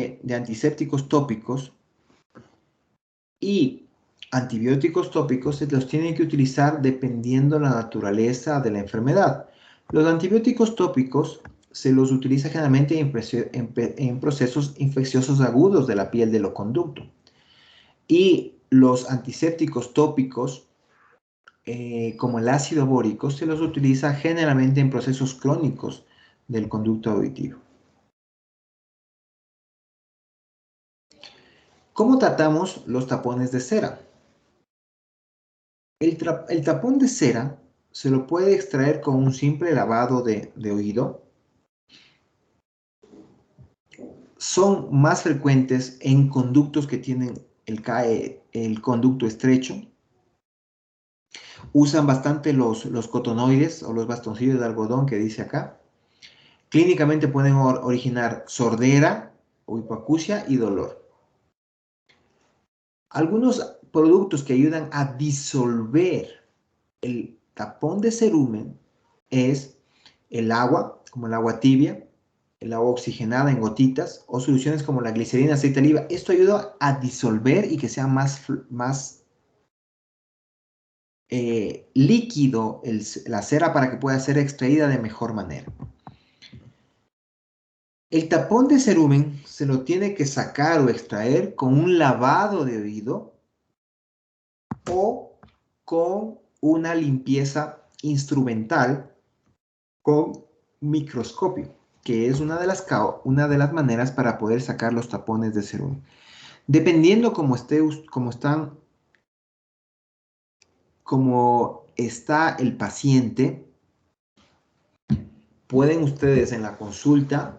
porcentaje de antisépticos tópicos y antibióticos tópicos se los tienen que utilizar dependiendo la naturaleza de la enfermedad. Los antibióticos tópicos se los utiliza generalmente en procesos infecciosos agudos de la piel del oconducto. Y los antisépticos tópicos, como el ácido bórico, se los utiliza generalmente en procesos crónicos del conducto auditivo. ¿Cómo tratamos los tapones de cera? El tapón de cera se lo puede extraer con un simple lavado de oído. Son más frecuentes en conductos que tienen el conducto estrecho. Usan bastante los cotonoides o los bastoncillos de algodón que dice acá. Clínicamente pueden originar sordera o hipoacusia y dolor. Algunos productos que ayudan a disolver el tapón de cerumen es el agua, como el agua tibia, el agua oxigenada en gotitas o soluciones como la glicerina, aceite de oliva. Esto ayuda a disolver y que sea más líquido la cera para que pueda ser extraída de mejor manera. El tapón de cerumen se lo tiene que sacar o extraer con un lavado de oído o con una limpieza instrumental con microscopio, que es una de las maneras para poder sacar los tapones de cerumen. Dependiendo cómo está el paciente, pueden ustedes en la consulta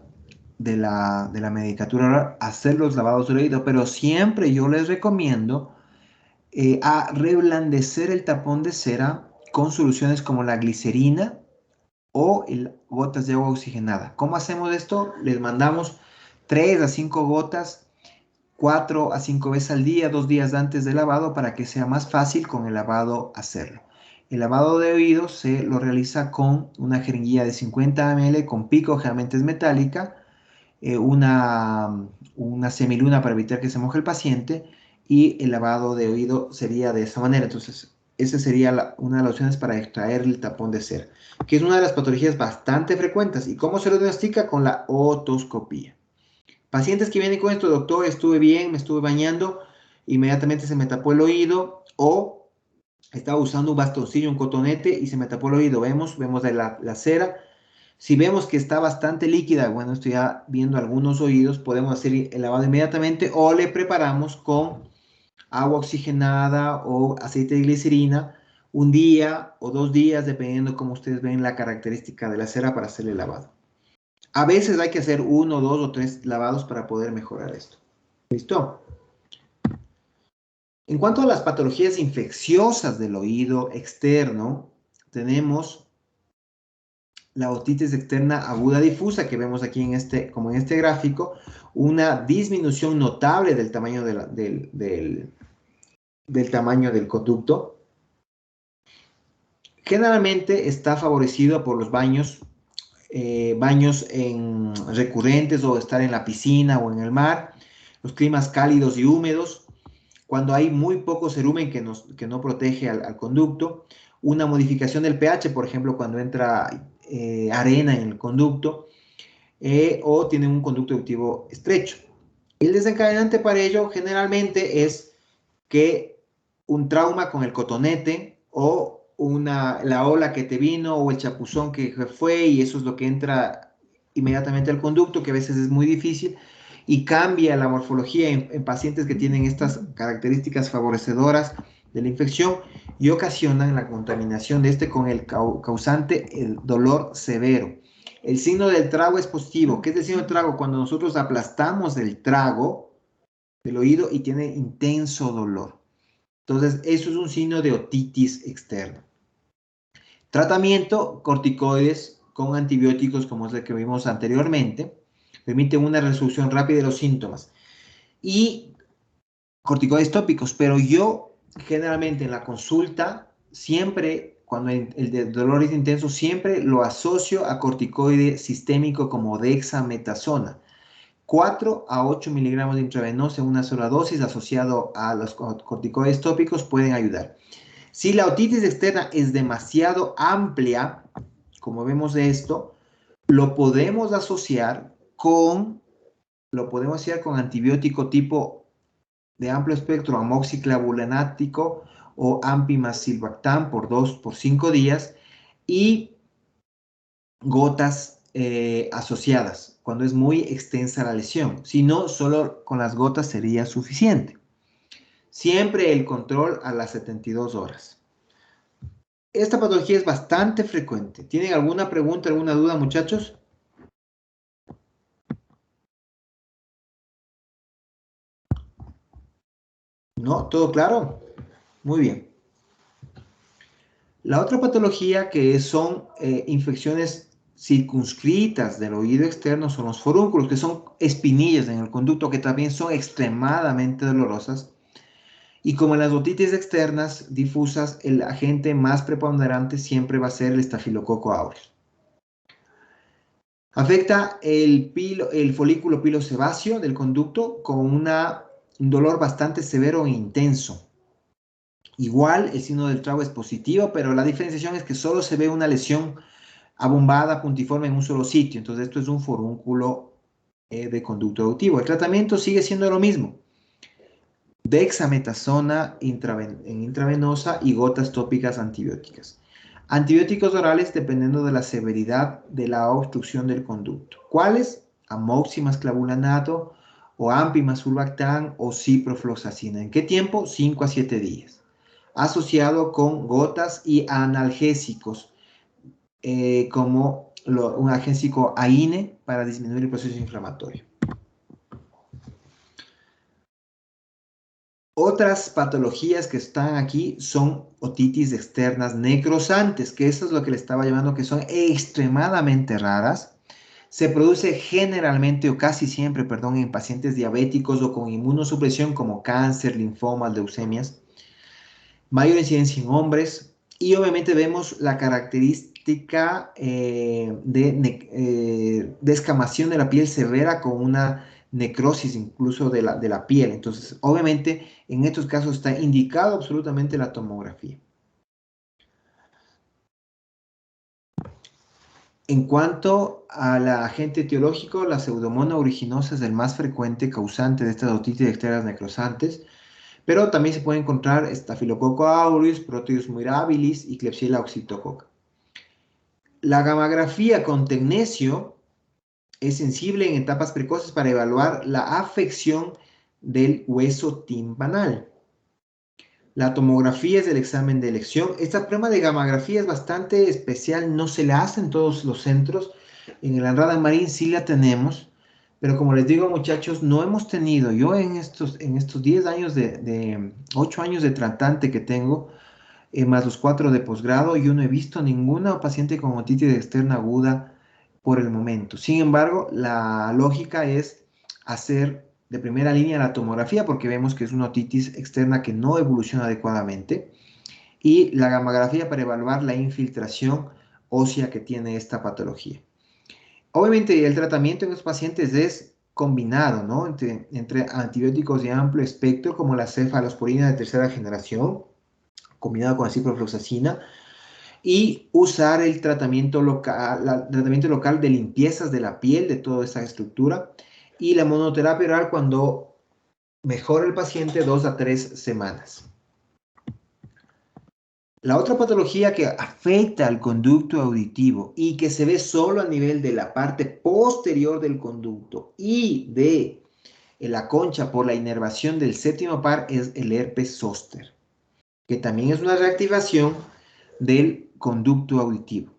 de la medicatura oral hacer los lavados del oído, pero siempre yo les recomiendo a reblandecer el tapón de cera con soluciones como la glicerina o gotas de agua oxigenada. ¿Cómo hacemos esto? Les mandamos 3 a 5 gotas, 4 a 5 veces al día, 2 días antes del lavado, para que sea más fácil con el lavado hacerlo. El lavado de oídos se lo realiza con una jeringuilla de 50 ml con pico, generalmente es metálica, una semiluna para evitar que se moje el paciente, y el lavado de oído sería de esa manera. Entonces, esa sería una de las opciones para extraer el tapón de cera, que es una de las patologías bastante frecuentes. ¿Y cómo se lo diagnostica? Con la otoscopía. Pacientes que vienen con esto: doctor, estuve bien, me estuve bañando, inmediatamente se me tapó el oído, o estaba usando un bastoncillo, un cotonete, y se me tapó el oído. Vemos de la cera. Si vemos que está bastante líquida, bueno, estoy ya viendo algunos oídos, podemos hacer el lavado inmediatamente o le preparamos con agua oxigenada o aceite de glicerina un día o 2 días, dependiendo cómo ustedes ven la característica de la cera, para hacer el lavado. A veces hay que hacer 1, 2 o 3 lavados para poder mejorar esto. ¿Listo? En cuanto a las patologías infecciosas del oído externo, tenemos la otitis externa aguda difusa, que vemos aquí como en este gráfico, una disminución notable del tamaño del tamaño del conducto. Generalmente está favorecido por los baños recurrentes, o estar en la piscina o en el mar, los climas cálidos y húmedos, cuando hay muy poco cerumen que no protege al conducto, una modificación del pH, por ejemplo, cuando entra arena en el conducto, o tienen un conducto auditivo estrecho. El desencadenante para ello generalmente es que un trauma con el cotonete, o la ola que te vino, o el chapuzón que fue, y eso es lo que entra inmediatamente al conducto, que a veces es muy difícil y cambia la morfología en pacientes que tienen estas características favorecedoras de la infección, y ocasionan la contaminación de con el causante, el dolor severo. El signo del trago es positivo. ¿Qué es el signo del trago? Cuando nosotros aplastamos el trago del oído y tiene intenso dolor. Entonces, eso es un signo de otitis externa. Tratamiento: corticoides con antibióticos, como es el que vimos anteriormente, permite una resolución rápida de los síntomas. Y corticoides tópicos, pero yo generalmente en la consulta, siempre, cuando el dolor es intenso, siempre lo asocio a corticoide sistémico como dexametasona. 4 a 8 miligramos de intravenosa en una sola dosis asociado a los corticoides tópicos pueden ayudar. Si la otitis externa es demasiado amplia, como vemos de esto, lo podemos asociar con antibiótico tipo de amplio espectro amoxiclavulánico o ampimazilbactam por 5 días y gotas asociadas cuando es muy extensa la lesión. Si no, solo con las gotas sería suficiente. Siempre el control a las 72 horas. Esta patología es bastante frecuente. ¿Tienen alguna pregunta, alguna duda, muchachos? ¿No? ¿Todo claro? Muy bien. La otra patología que son infecciones circunscritas del oído externo son los forúnculos, que son espinillas en el conducto que también son extremadamente dolorosas. Y como en las otitis externas difusas, el agente más preponderante siempre va a ser el estafilococo aureus. Afecta el folículo pilosebáceo del conducto con un dolor bastante severo e intenso. Igual el signo del trago es positivo, pero la diferenciación es que solo se ve una lesión abombada, puntiforme en un solo sitio. Entonces esto es un forúnculo de conducto auditivo. El tratamiento sigue siendo lo mismo. Dexametasona intravenosa y gotas tópicas antibióticas. Antibióticos orales dependiendo de la severidad de la obstrucción del conducto. ¿Cuáles? Amoxiclavulánico clavulanato o ampimazulbactam o ciprofloxacina. ¿En qué tiempo? 5 a 7 días. Asociado con gotas y analgésicos como un analgésico AINE para disminuir el proceso inflamatorio. Otras patologías que están aquí son otitis externas necrosantes, que eso es lo que le estaba llamando, que son extremadamente raras. Se produce generalmente o casi siempre, perdón, en pacientes diabéticos o con inmunosupresión como cáncer, linfomas, leucemias. Mayor incidencia en hombres y obviamente vemos la característica de descamación de la piel severa con una necrosis incluso de la piel. Entonces, obviamente, en estos casos está indicado absolutamente la tomografía. En cuanto al agente etiológico, la pseudomonas aeruginosa es el más frecuente causante de estas otitis externas necrosantes, pero también se puede encontrar Staphylococcus aureus, Proteus mirabilis y Klebsiella oxytococa. La gammagrafía con tecnecio es sensible en etapas precoces para evaluar la afección del hueso timpanal. La tomografía es el examen de elección. Esta prueba de gammagrafía es bastante especial, no se la hace en todos los centros. En el Andrade Marín sí la tenemos, pero como les digo, muchachos, no hemos tenido, yo en estos 10 años 8 años de tratante que tengo, más los 4 de posgrado, yo no he visto ninguna paciente con otitis externa aguda por el momento. Sin embargo, la lógica es hacer de primera línea la tomografía porque vemos que es una otitis externa que no evoluciona adecuadamente y la gammagrafía para evaluar la infiltración ósea que tiene esta patología. Obviamente el tratamiento en los pacientes es combinado, ¿no? Entre antibióticos de amplio espectro como la cefalosporina de tercera generación, combinado con la ciprofloxacina, y usar el tratamiento local de limpiezas de la piel, de toda esa estructura, y la monoterapia oral cuando mejora el paciente 2 a 3 semanas. La otra patología que afecta al conducto auditivo y que se ve solo a nivel de la parte posterior del conducto y de la concha por la inervación del séptimo par es el herpes zóster, que también es una reactivación del conducto auditivo.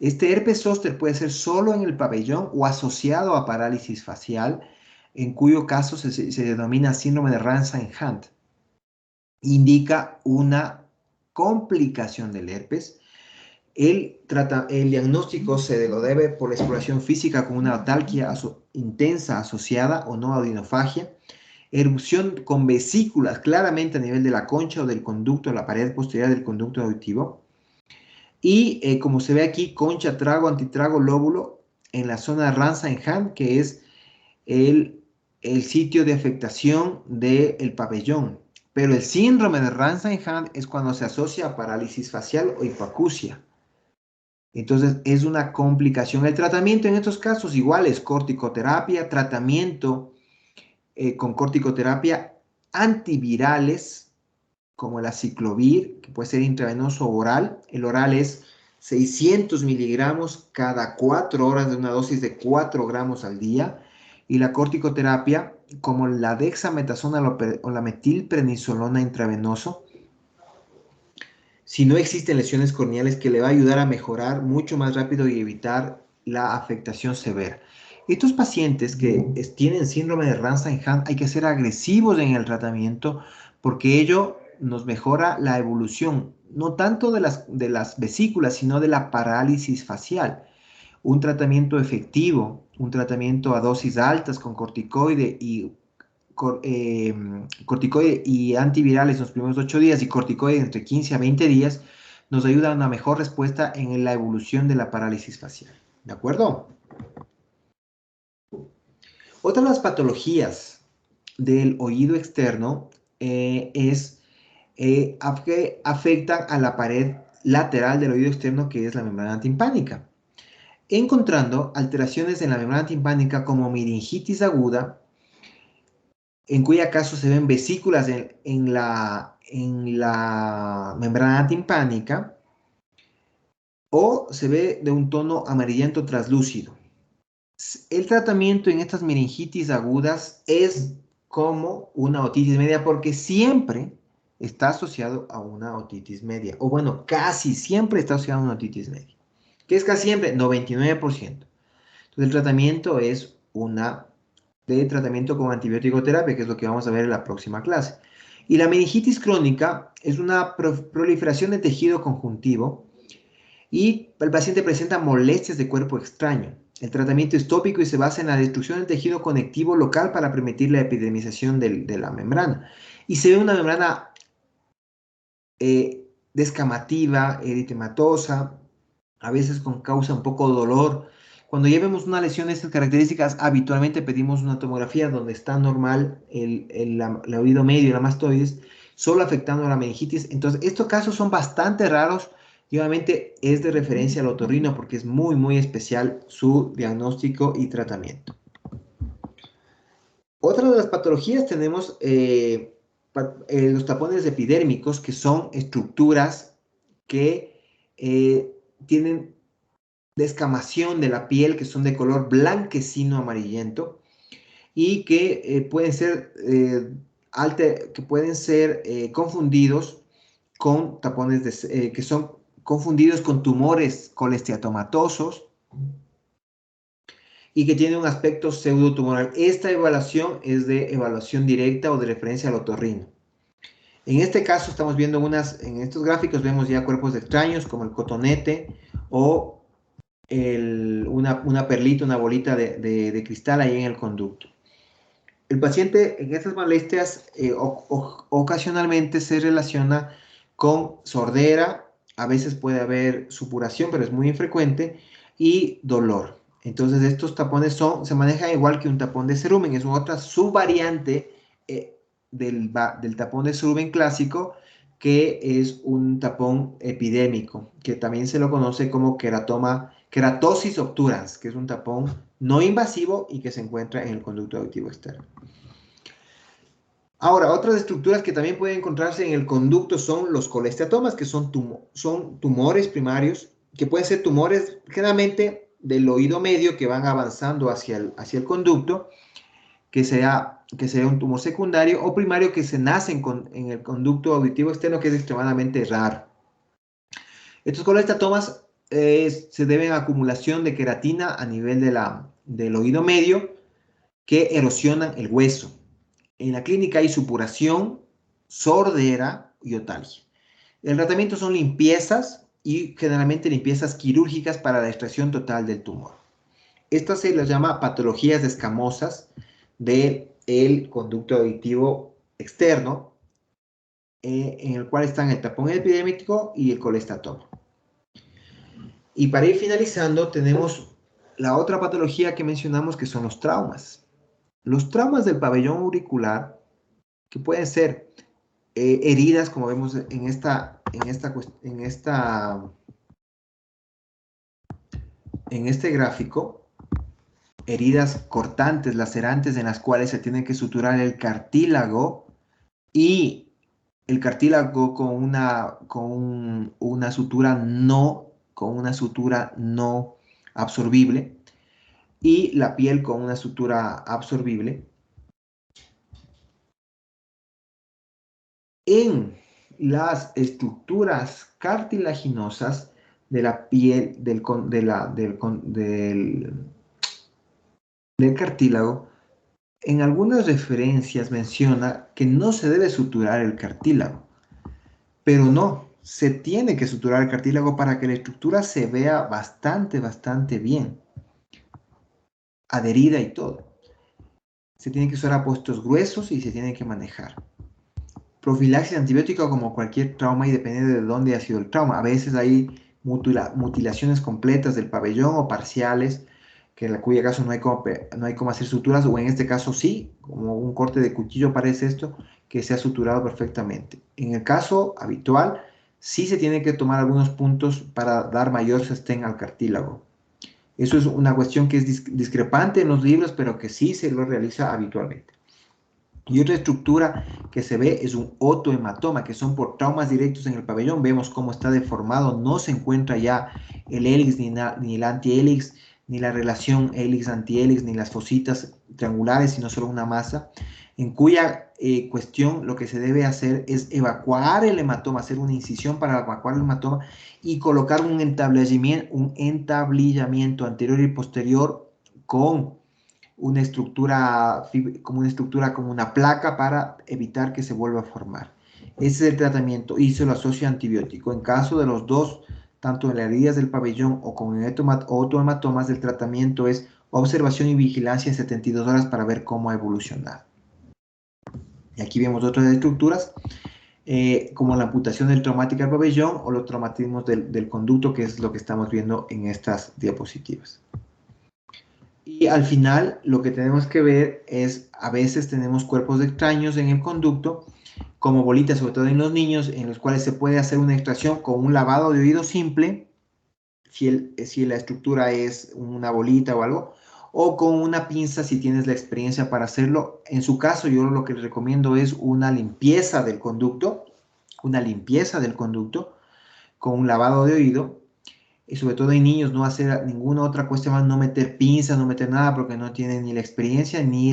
Este herpes zóster puede ser solo en el pabellón o asociado a parálisis facial, en cuyo caso se denomina síndrome de Ramsay-Hunt. Indica una complicación del herpes. El diagnóstico se lo debe por la exploración física con una atalgia intensa asociada o no adenofagia, erupción con vesículas claramente a nivel de la concha o del conducto, la pared posterior del conducto auditivo, y como se ve aquí, concha, trago, antitrago, lóbulo en la zona Ramsay-Hunt, que es el, el sitio de afectación del pabellón. Pero el síndrome de Ramsay-Hunt es cuando se asocia a parálisis facial o hipoacusia. Entonces es una complicación. El tratamiento en estos casos igual es corticoterapia, tratamiento con corticoterapia, antivirales como el aciclovir, que puede ser intravenoso o oral. El oral es 600 miligramos cada 4 horas de una dosis de 4 gramos al día. Y la corticoterapia, como la dexametasona o la metilprednisolona intravenoso, si no existen lesiones corneales, que le va a ayudar a mejorar mucho más rápido y evitar la afectación severa. Estos pacientes que tienen síndrome de Ramsay-Hunt hay que ser agresivos en el tratamiento porque ello nos mejora la evolución, no tanto de las vesículas, sino de la parálisis facial. Un tratamiento efectivo, un tratamiento a dosis altas con corticoide y antivirales en los primeros 8 días y corticoide entre 15 a 20 días, nos ayuda a una mejor respuesta en la evolución de la parálisis facial. ¿De acuerdo? Otra de las patologías del oído externo que afectan a la pared lateral del oído externo, que es la membrana timpánica, encontrando alteraciones en la membrana timpánica como meningitis aguda, en cuyo caso se ven vesículas en la membrana timpánica, o se ve de un tono amarillento translúcido. El tratamiento en estas meningitis agudas es como una otitis media, porque siempre está asociado a una otitis media, o bueno, casi siempre está asociado a una otitis media. ¿Qué es casi siempre? 99%. Entonces el tratamiento es de tratamiento con antibiótico terapia, que es lo que vamos a ver en la próxima clase. Y la meningitis crónica es una proliferación de tejido conjuntivo y el paciente presenta molestias de cuerpo extraño. El tratamiento es tópico y se basa en la destrucción del tejido conectivo local para permitir la epidermización de la membrana. Y se ve una membrana descamativa, eritematosa, a veces con causa un poco de dolor. Cuando ya vemos una lesión de estas características, habitualmente pedimos una tomografía donde está normal el oído medio y la mastoides, solo afectando a la meningitis. Entonces, estos casos son bastante raros y obviamente es de referencia al otorrino porque es muy, muy especial su diagnóstico y tratamiento. Otra de las patologías tenemos los tapones epidérmicos, que son estructuras que tienen descamación de la piel, que son de color blanquecino amarillento y que pueden ser, confundidos con tapones que son confundidos con tumores colesteatomatosos y que tienen un aspecto pseudotumoral. Esta evaluación es de evaluación directa o de referencia al otorrino. En este caso estamos viendo en estos gráficos vemos ya cuerpos extraños como el cotonete o una perlita, una bolita de cristal ahí en el conducto. El paciente en estas molestias ocasionalmente se relaciona con sordera, a veces puede haber supuración, pero es muy infrecuente, y dolor. Entonces estos tapones se manejan igual que un tapón de cerumen, es otra subvariante del tapón de cerumen clásico, que es un tapón epidémico, que también se lo conoce como keratosis obturans, que es un tapón no invasivo y que se encuentra en el conducto auditivo externo. Ahora, otras estructuras que también pueden encontrarse en el conducto son los colesteatomas, que son tumores primarios, que pueden ser tumores generalmente del oído medio que van avanzando hacia el conducto, que sea un tumor secundario o primario que se nacen en el conducto auditivo externo, que es extremadamente raro. Estos colestatomas se deben a acumulación de queratina a nivel del oído medio que erosionan el hueso. En la clínica hay supuración, sordera y otalgia. El tratamiento son limpiezas y generalmente limpiezas quirúrgicas para la extracción total del tumor. Estas se las llama patologías escamosas del conducto auditivo externo, en el cual están el tapón epidérmico y el colestatoma. Y para ir finalizando, tenemos la otra patología que mencionamos, que son los traumas. Los traumas del pabellón auricular, que pueden ser heridas, como vemos en este gráfico, heridas cortantes, lacerantes, en las cuales se tiene que suturar el cartílago y el cartílago con una sutura no absorbible y la piel con una sutura absorbible. En las estructuras cartilaginosas de la piel del cartílago, en algunas referencias menciona que no se debe suturar el cartílago, pero no, se tiene que suturar el cartílago para que la estructura se vea bastante bien, adherida y todo. Se tienen que usar apósitos gruesos y se tienen que manejar. Profilaxis antibiótica como cualquier trauma y depende de dónde ha sido el trauma. A veces hay mutilaciones completas del pabellón o parciales, que en cuyo caso no hay cómo hacer suturas, o en este caso sí, como un corte de cuchillo parece esto, que se ha suturado perfectamente. En el caso habitual, sí se tiene que tomar algunos puntos para dar mayor sostén al cartílago. Eso es una cuestión que es discrepante en los libros, pero que sí se lo realiza habitualmente. Y otra estructura que se ve es un otohematoma, que son por traumas directos en el pabellón. Vemos cómo está deformado, no se encuentra ya el hélix ni el antihélix, ni la relación hélix-antihélix, ni las fositas triangulares, sino solo una masa, en cuya cuestión lo que se debe hacer es evacuar el hematoma, hacer una incisión para evacuar el hematoma y colocar un entablillamiento anterior y posterior con una estructura como una placa para evitar que se vuelva a formar. Ese es el tratamiento y se lo asocia a antibiótico. En caso de los dos, tanto en las heridas del pabellón o con otohematomas, el tratamiento es observación y vigilancia en 72 horas para ver cómo ha evolucionado. Y aquí vemos otras estructuras, como la amputación del traumático del pabellón o los traumatismos del conducto, que es lo que estamos viendo en estas diapositivas. Y al final lo que tenemos que ver es, a veces tenemos cuerpos extraños en el conducto, como bolitas, sobre todo en los niños, en los cuales se puede hacer una extracción con un lavado de oído simple, si la estructura es una bolita o algo, o con una pinza si tienes la experiencia para hacerlo. En su caso, yo lo que les recomiendo es una limpieza del conducto con un lavado de oído. Y sobre todo en niños, no hacer ninguna otra cuestión más, no meter pinzas, no meter nada, porque no tienen ni la experiencia ni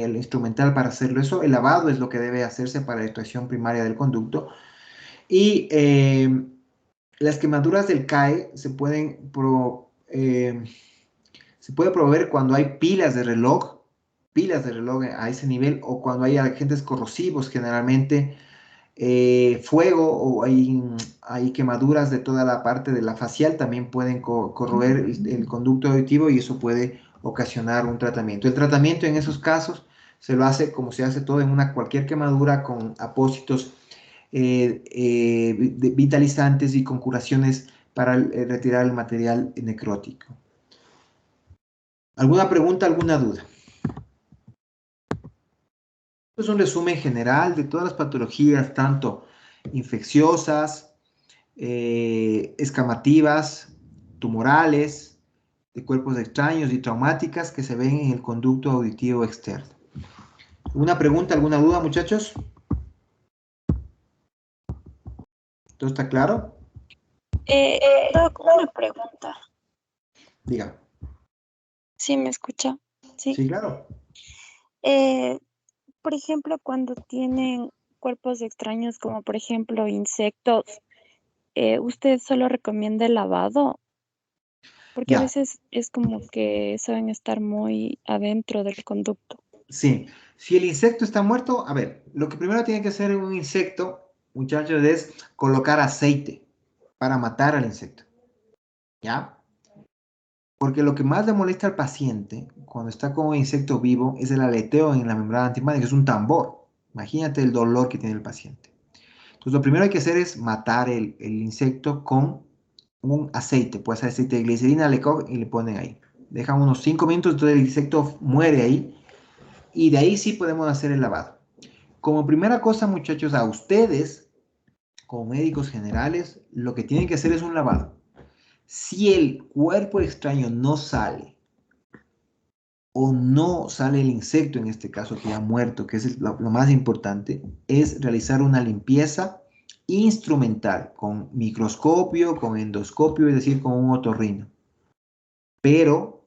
el instrumental para hacerlo. Eso, el lavado es lo que debe hacerse para la extracción primaria del conducto. Y las quemaduras del CAE se puede proveer cuando hay pilas de reloj a ese nivel, o cuando hay agentes corrosivos, generalmente fuego, o hay quemaduras de toda la parte de la facial, también pueden corroer el conducto auditivo y eso puede ocasionar un tratamiento. El tratamiento en esos casos se lo hace como se hace todo en cualquier quemadura, con apósitos vitalizantes y con curaciones para retirar el material necrótico. ¿Alguna pregunta, alguna duda? Es un resumen general de todas las patologías, tanto infecciosas, escamativas, tumorales, de cuerpos extraños y traumáticas que se ven en el conducto auditivo externo. ¿Alguna pregunta, alguna duda, muchachos? ¿Todo está claro? Doc, una pregunta. Diga. ¿Sí me escucha? Sí. Sí, claro. Por ejemplo, cuando tienen cuerpos extraños, como por ejemplo insectos, ¿usted solo recomienda el lavado? Porque a Ya, veces es como que saben estar muy adentro del conducto. sí. Si el insecto está muerto, a ver, lo que primero tiene que hacer en un insecto, muchachos, es colocar aceite para matar al insecto. ¿Ya? Porque lo que más le molesta al paciente cuando está con un insecto vivo es el aleteo en la membrana antimática, que es un tambor. Imagínate el dolor que tiene el paciente. Entonces, lo primero que hay que hacer es matar el insecto con un aceite. Puede ser aceite de glicerina, le cogen y le ponen ahí. Dejan unos 5 minutos, entonces el insecto muere ahí Y de ahí sí podemos hacer el lavado. Como primera cosa, muchachos, a ustedes, como médicos generales, lo que tienen que hacer es un lavado. Si el cuerpo extraño no sale, o no sale el insecto, en este caso que ya ha muerto, que es lo más importante, es realizar una limpieza instrumental con microscopio, con endoscopio, es decir, con un otorrino. Pero,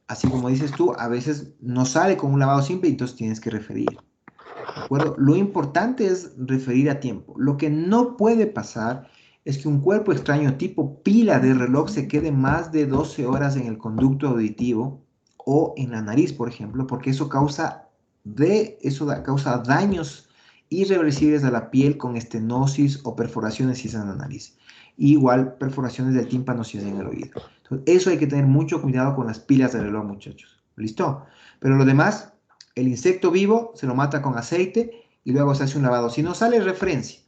así como dices tú, a veces no sale con un lavado simple y entonces tienes que referir. ¿De acuerdo? Lo importante es referir a tiempo. Lo que no puede pasar es que un cuerpo extraño tipo pila de reloj se quede más de 12 horas en el conducto auditivo o en la nariz, por ejemplo, porque causa daños irreversibles a la piel con estenosis o perforaciones si es en la nariz. Igual perforaciones del tímpano si es en el oído. Entonces, eso hay que tener mucho cuidado con las pilas de reloj, muchachos. ¿Listo? Pero lo demás, el insecto vivo se lo mata con aceite y luego se hace un lavado. Si no sale, referencia.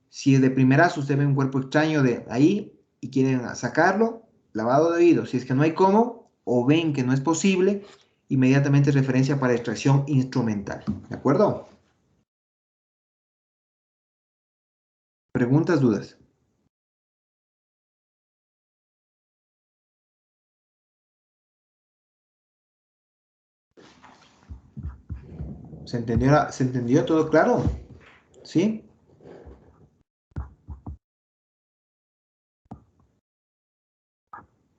Si es de primerazo, usted ve un cuerpo extraño de ahí y quieren sacarlo, lavado de oído. Si es que no hay cómo o ven que no es posible, inmediatamente referencia para extracción instrumental. ¿De acuerdo? ¿Preguntas, dudas? ¿Se entendió todo claro? ¿Sí?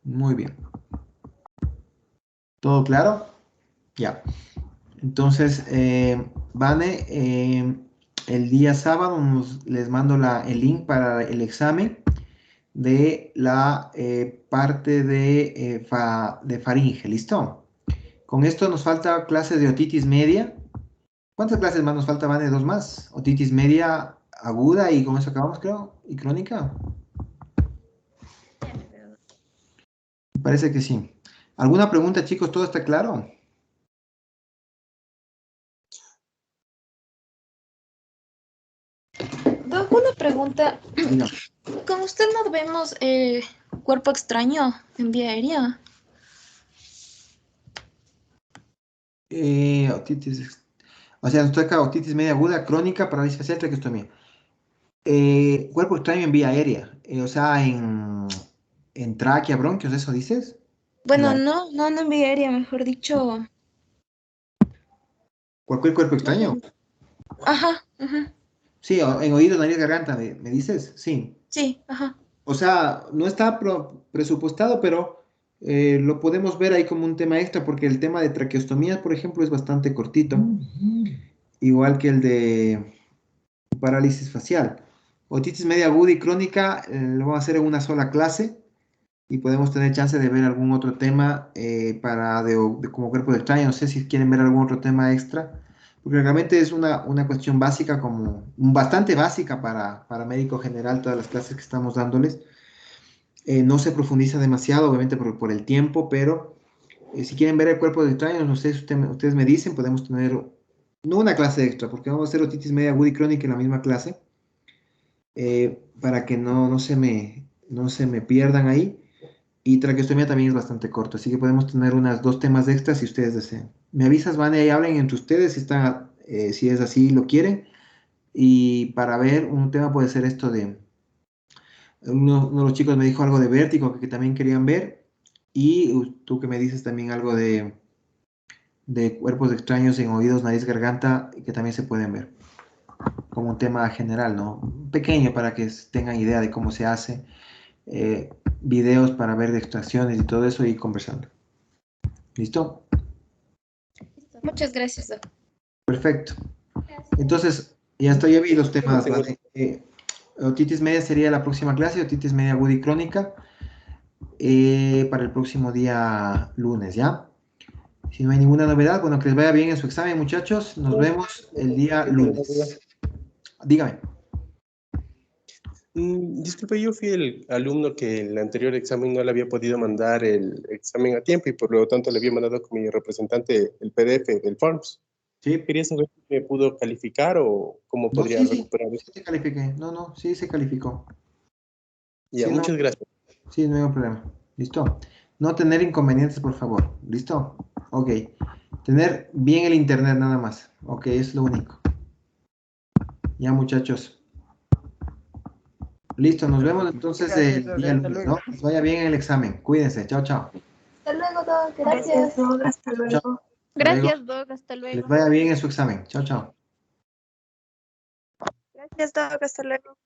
Muy bien. ¿Todo claro? Ya. Entonces, Vane, el día sábado les mando el link para el examen de la parte de faringe. ¿Listo? Con esto nos falta clases de otitis media. ¿Cuántas clases más nos falta, Vane? Dos más. Otitis media aguda y con eso acabamos, creo. ¿Y crónica? Me parece que sí. ¿Alguna pregunta, chicos? ¿Todo está claro? Doc, una pregunta. Diga. ¿Con usted no vemos cuerpo extraño en vía aérea? Otitis. O sea, nos toca otitis media aguda, crónica, parálisis facial, traqueostomía. Cuerpo extraño en vía aérea. O sea, en tráquea, bronquios, ¿eso dices? Bueno, La, no en vía aérea, mejor dicho. ¿Cualquier cuerpo extraño? Ajá, ajá. Sí, en oído, nariz, garganta, ¿me dices? Sí. Sí, ajá. O sea, no está presupuestado, pero lo podemos ver ahí como un tema extra, porque el tema de traqueostomías, por ejemplo, es bastante cortito, igual que el de parálisis facial. Otitis media aguda y crónica, lo vamos a hacer en una sola clase y podemos tener chance de ver algún otro tema como cuerpo de extraño. No sé si quieren ver algún otro tema extra, porque realmente es una cuestión básica, como bastante básica para médico general, todas las clases que estamos dándoles. No se profundiza demasiado, obviamente por el tiempo, pero si quieren ver el cuerpo de extraño, no sé si ustedes me dicen, podemos tener, no una clase extra, porque vamos a hacer otitis media aguda y crónica en la misma clase, para que no se me pierdan ahí. Y traqueostomía también es bastante corto, así que podemos tener unas dos temas extras si ustedes desean. Me avisas, van y hablen entre ustedes si es así lo quieren. Y para ver, un tema puede ser esto de, uno de los chicos me dijo algo de vértigo que también querían ver. Y tú que me dices también algo de cuerpos extraños en oídos, nariz, garganta, que también se pueden ver. Como un tema general, ¿no? Pequeño para que tengan idea de cómo se hace. Videos para ver de extracciones y todo eso y conversando. ¿Listo? Muchas gracias, Doc. Perfecto. Entonces, ya vi los temas, ¿vale? Otitis media sería la próxima clase, otitis media aguda y crónica, para el próximo día lunes, ¿ya? Si no hay ninguna novedad, bueno, que les vaya bien en su examen, muchachos. Nos vemos el día lunes. Dígame. Disculpe, yo fui el alumno que el anterior examen no le había podido mandar el examen a tiempo y por lo tanto le había mandado con mi representante el PDF del Forms. Sí. Quería saber si me pudo calificar o cómo No, podría sí recuperar esto. se califiqué. No, sí se calificó. Ya, Sí, no, muchas gracias. sí, no hay problema. ¿Listo? No tener inconvenientes, por favor. ¿Listo? Ok. Tener bien el internet nada más. Ok, es lo único. Ya, muchachos. Listo, nos vemos entonces el Gracias, día hasta lunes, luego. ¿no? Que les vaya bien en el examen. Cuídense. Chao, chao. Hasta luego, Doc. Gracias, Gracias. Doc. Hasta Chao. luego. Hasta luego. Gracias, Doc. Hasta Que les luego. vaya bien en su examen. Chao, chao. Gracias, Doc. Hasta luego.